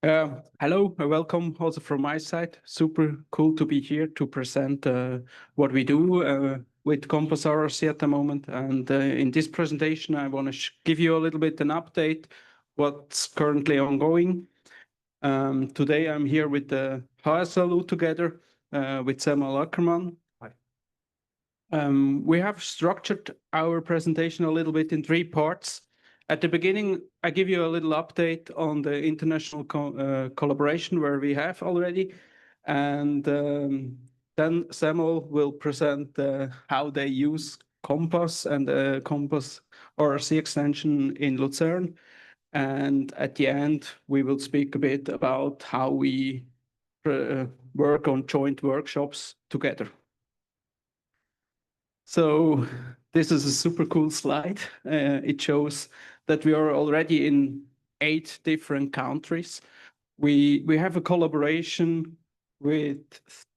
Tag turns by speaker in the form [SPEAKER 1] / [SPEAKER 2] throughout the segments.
[SPEAKER 1] Hello, welcome also from my side. Super cool to be here to present what we do with COMPAS RRC at the moment. And in this presentation, I want to give you a little bit an update what's currently ongoing. Today, I'm here with the HSLU together with Samuel Ackermann.
[SPEAKER 2] Hi.
[SPEAKER 1] We have structured our presentation a little bit in three parts. At the beginning, I give you a little update on the international collaboration where we have already. And then Samuel will present how they use COMPAS and the COMPAS RRC extension in Lucerne. And at the end, we will speak a bit about how we work on joint workshops together. So this is a super cool slide. It shows that we are already in 8 different countries. We have a collaboration with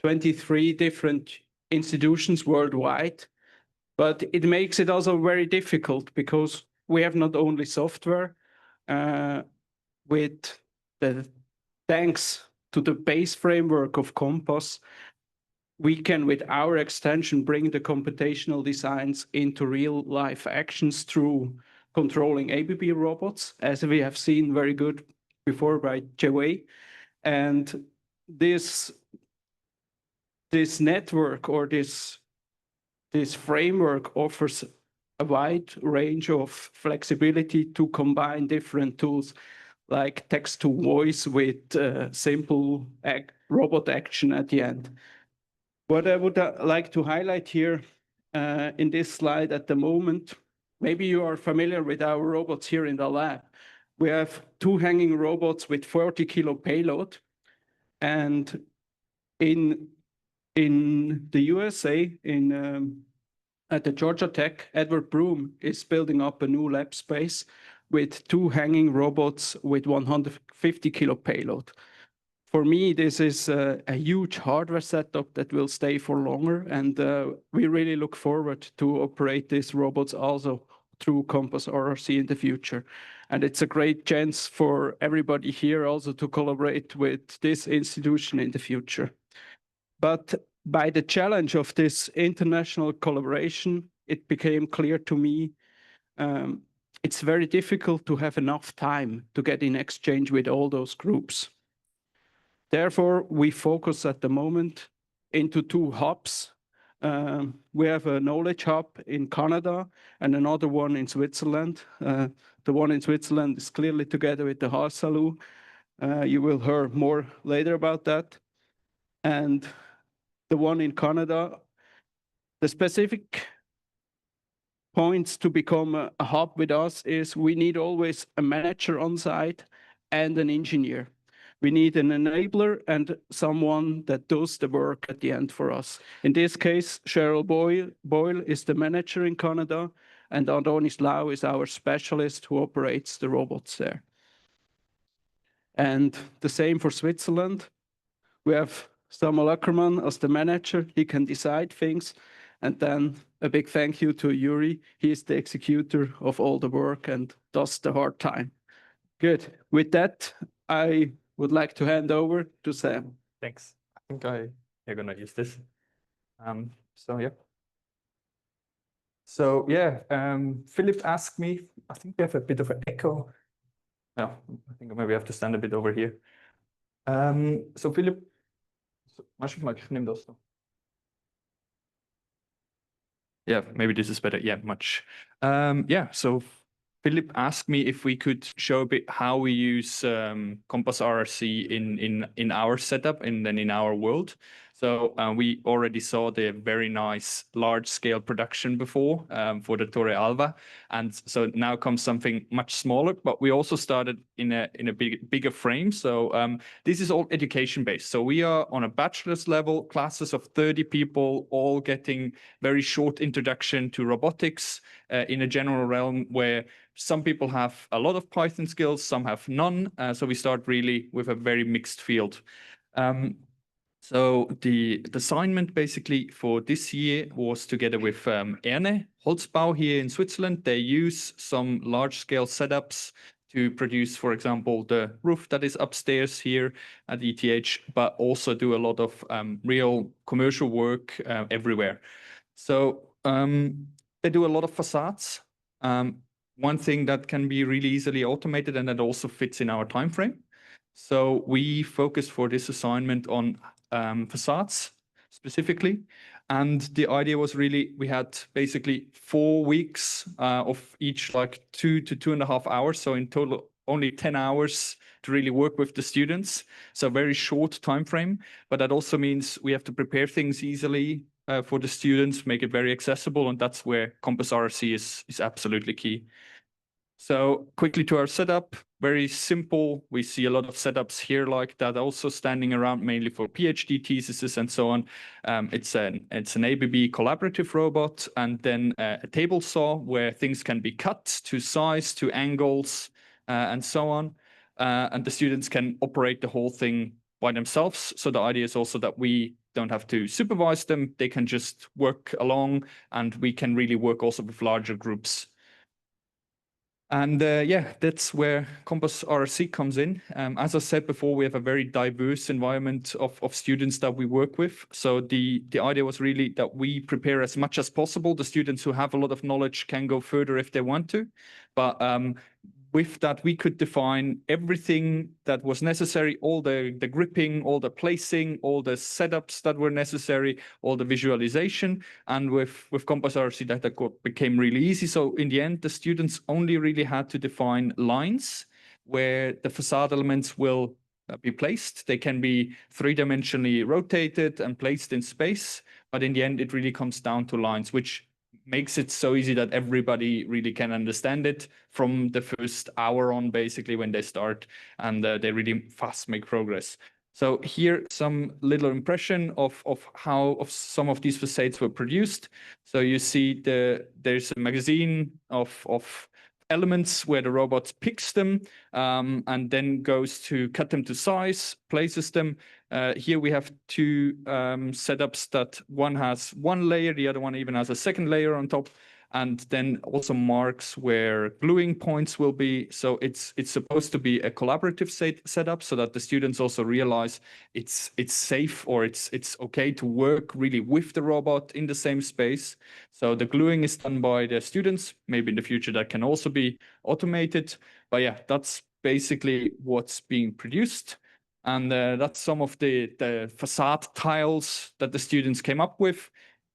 [SPEAKER 1] 23 different institutions worldwide, but it makes it also very difficult because we have not only software, with the thanks to the base framework of COMPAS, we can, with our extension, bring the computational designs into real-life actions through controlling ABB robots, as we have seen very good before by Jewei. And this network or this framework offers a wide range of flexibility to combine different tools like text to voice with simple robot action at the end. What I would like to highlight here in this slide at the moment, maybe you are familiar with our robots here in the lab. We have 2 hanging robots with 40-kilo payload. And in the USA, at the Georgia Tech, Edward Broom is building up a new lab space with 2 hanging robots with 150-kilo payload. For me, this is a huge hardware setup that will stay for longer, and we really look forward to operate these robots also through COMPAS RRC in the future. And it's a great chance for everybody here also to collaborate with this institution in the future. But by the challenge of this international collaboration, it became clear to me it's very difficult to have enough time to get in exchange with all those groups. Therefore, we focus at the moment into 2 hubs. We have a knowledge hub in Canada and another one in Switzerland. The one in Switzerland is clearly together with the HSLU. You will hear more later about that. And the one in Canada, the specific points to become a hub with us is we need always a manager on site and an engineer. We need an enabler and someone that does the work at the end for us. In this case, Cheryl Boyle is the manager in Canada, and Adonis Lau is our specialist who operates the robots there. And the same for Switzerland. We have Samuel Ackermann as the manager. He can decide things. And then a big thank you to Yuri. He is the executor of all the work and does the hard time. Good. With that, I would like to hand over to Sam.
[SPEAKER 2] Thanks. I think I'm going to use this. Philippe asked me, I think we have a bit of an echo. Yeah, I think maybe I have to stand a bit over here. So Philippe, ich nehme das so. Yeah, maybe this is better. Yeah, much. So Philippe asked me if we could show a bit how we use COMPAS RRC in our setup and then in our world. So we already saw the very nice large-scale production before for the Torre Alva, and so now comes something much smaller. But we also started in a bigger frame. So this is all education-based. So we are on a bachelor's level, classes of 30 people, all getting very short introduction to robotics in a general realm where some people have a lot of Python skills, some have none. So we start really with a very mixed field. So the assignment basically for this year was together with Erne Holzbau here in Switzerland. They use some large-scale setups to produce, for example, the roof that is upstairs here at ETH, but also do a lot of real commercial work everywhere. So they do a lot of facades. One thing that can be really easily automated and that also fits in our time frame. So we focus for this assignment on facades specifically. And the idea was really, we had basically 4 weeks of each like 2 to 2.5 hours. So in total, only 10 hours to really work with the students. So very short time frame, but that also means we have to prepare things easily for the students, make it very accessible. And that's where COMPAS RRC is absolutely key. So quickly to our setup, very simple. We see a lot of setups here like that, also standing around mainly for PhD theses and so on. It's an ABB collaborative robot, and then a table saw where things can be cut to size, to angles, and so on. And the students can operate the whole thing by themselves. So the idea is also that we don't have to supervise them. They can just work along, and we can really work also with larger groups. And yeah, that's where COMPAS RRC comes in. As I said before, we have a very diverse environment of students that we work with. So the idea was really that we prepare as much as possible. The students who have a lot of knowledge can go further if they want to. But with that, we could define everything that was necessary, all the gripping, all the placing, all the setups that were necessary, all the visualization. And with COMPAS RRC, that became really easy. So in the end, the students only really had to define lines where the facade elements will be placed. They can be 3-dimensionally rotated and placed in space. But in the end, it really comes down to lines, which makes it so easy that everybody really can understand it from the first hour on, basically, when they start, and they really fast make progress. So here, some little impression of how some of these facades were produced. So you see there's a magazine of elements where the robot picks them and then goes to cut them to size, places them. Here we have 2 setups that one has 1 layer, the other one even has a 2nd layer on top, and then also marks where gluing points will be. So it's supposed to be a collaborative setup so that the students also realize it's safe, or it's okay to work really with the robot in the same space. So the gluing is done by the students. Maybe in the future that can also be automated. But yeah, that's basically what's being produced. And that's some of the facade tiles that the students came up with.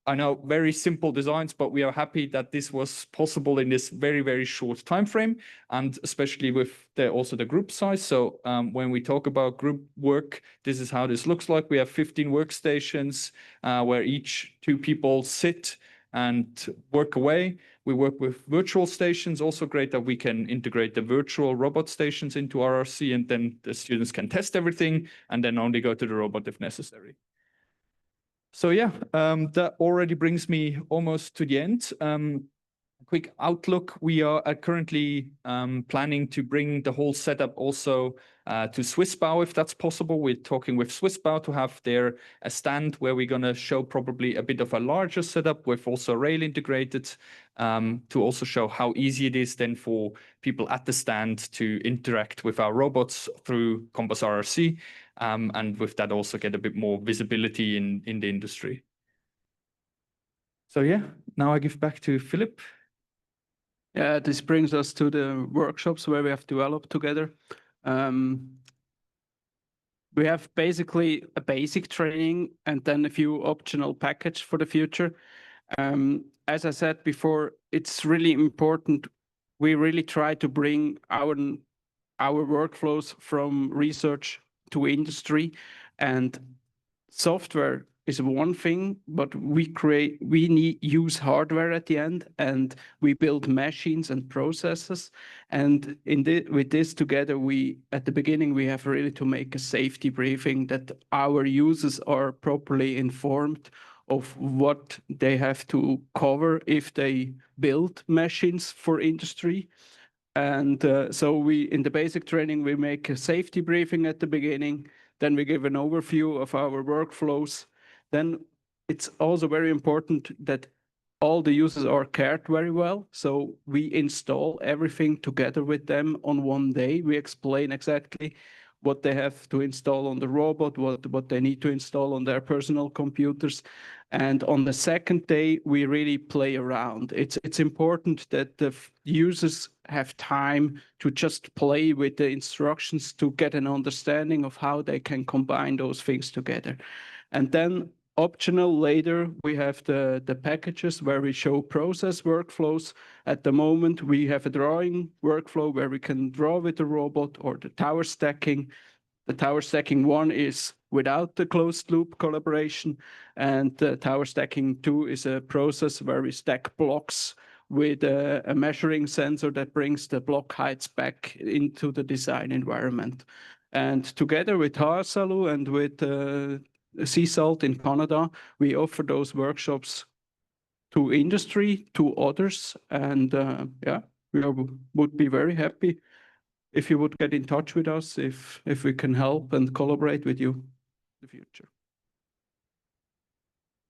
[SPEAKER 2] I know, very simple designs, but we are happy that this was possible in this very, very short time frame, and especially with also the group size. So when we talk about group work, this is how this looks like. We have 15 workstations where each 2 people sit and work away. We work with virtual stations. Also great that we can integrate the virtual robot stations into RRC, and then the students can test everything and then only go to the robot if necessary. So yeah, that already brings me almost to the end. Quick outlook, we are currently planning to bring the whole setup also to Swissbau, if that's possible. We're talking with Swissbau to have a stand where we're going to show probably a bit of a larger setup with also rail integrated, to also show how easy it is then for people at the stand to interact with our robots through COMPAS RRC. And with that also get a bit more visibility in the industry. So yeah, now I give back to Philippe.
[SPEAKER 1] Yeah, this brings us to the workshops where we have developed together. We have basically a basic training and then a few optional package for the future. As I said before, it's really important. We really try to bring our workflows from research to industry, and software is one thing, but we use hardware at the end, and we build machines and processes. And with this together, at the beginning, we have really to make a safety briefing that our users are properly informed of what they have to cover if they build machines for industry. And so in the basic training, we make a safety briefing at the beginning. Then we give an overview of our workflows. Then it's also very important that all the users are cared very well. So we install everything together with them on one day. We explain exactly what they have to install on the robot, what they need to install on their personal computers. And on the second day, we really play around. It's important that the users have time to just play with the instructions to get an understanding of how they can combine those things together. And then optional later, we have the packages where we show process workflows. At the moment, we have a drawing workflow where we can draw with the robot, or the tower stacking. The tower stacking 1 is without the closed loop collaboration, and the tower stacking 2 is a process where we stack blocks with a measuring sensor that brings the block heights back into the design environment. And together with Haarsalu and with Sea Salt in Canada, we offer those workshops to industry, to others, and yeah, would be very happy if you would get in touch with us, if we can help and collaborate with you in the future.